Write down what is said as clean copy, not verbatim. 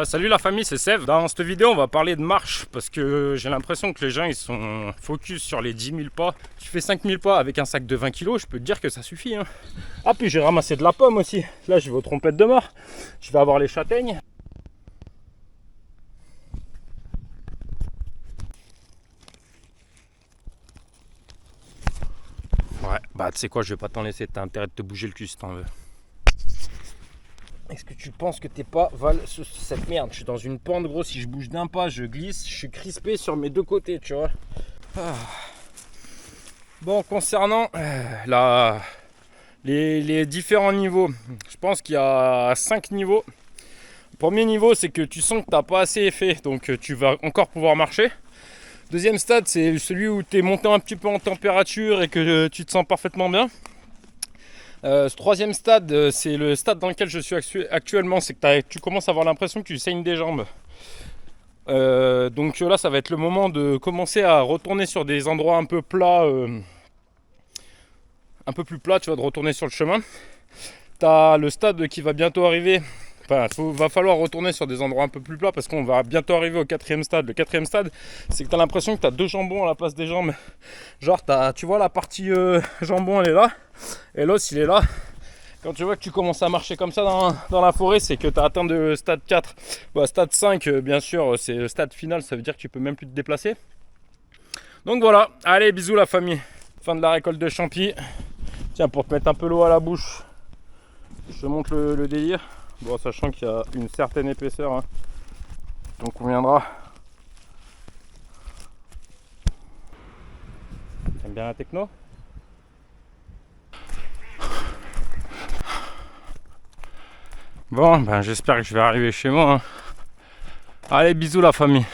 Salut la famille, c'est Sève. Dans cette vidéo, on va parler de marche parce que j'ai l'impression que les gens ils sont focus sur les 10 000 pas. Tu fais 5 000 pas avec un sac de 20 kg, je peux te dire que ça suffit. Hein. Ah, puis j'ai ramassé de la pomme aussi. Là, je vais aux trompettes de mort. Je vais avoir les châtaignes. Ouais, bah tu sais quoi, je vais pas t'en laisser. T'as intérêt de te bouger le cul si t'en veux. Est-ce que tu penses que t'es pas Val cette merde? Je suis dans une pente, gros. Si je bouge d'un pas, je glisse. Je suis crispé sur mes deux côtés, tu vois. Ah. Bon, concernant les différents niveaux, je pense qu'il y a 5 niveaux. Le premier niveau, c'est que tu sens que t'as pas assez fait, donc tu vas encore pouvoir marcher. Deuxième stade, c'est celui où tu es monté un petit peu en température et que tu te sens parfaitement bien. Ce troisième stade, c'est le stade dans lequel je suis actuellement, c'est que tu commences à avoir l'impression que tu saignes des jambes. Donc là, ça va être le moment de commencer à retourner sur des endroits un peu plats, un peu plus plats, tu vois, de retourner sur le chemin. Tu as le stade qui va bientôt arriver. Enfin, va falloir retourner sur des endroits un peu plus plats parce qu'on va bientôt arriver au quatrième stade. Le quatrième stade, c'est que tu as l'impression que tu as deux jambons à la place des jambes. Genre, tu vois la partie jambon, elle est là. Et l'os, il est là. Quand tu vois que tu commences à marcher comme ça dans la forêt, c'est que tu as atteint le stade 4. Bah, stade 5, bien sûr, c'est le stade final. Ça veut dire que tu peux même plus te déplacer. Donc voilà. Allez, bisous la famille. Fin de la récolte de champi. Tiens, pour te mettre un peu l'eau à la bouche, je te montre le délire. Bon, sachant qu'il y a une certaine épaisseur, hein, donc on viendra. T'aimes bien la techno? Bon, ben j'espère que je vais arriver chez moi. Hein. Allez, bisous la famille.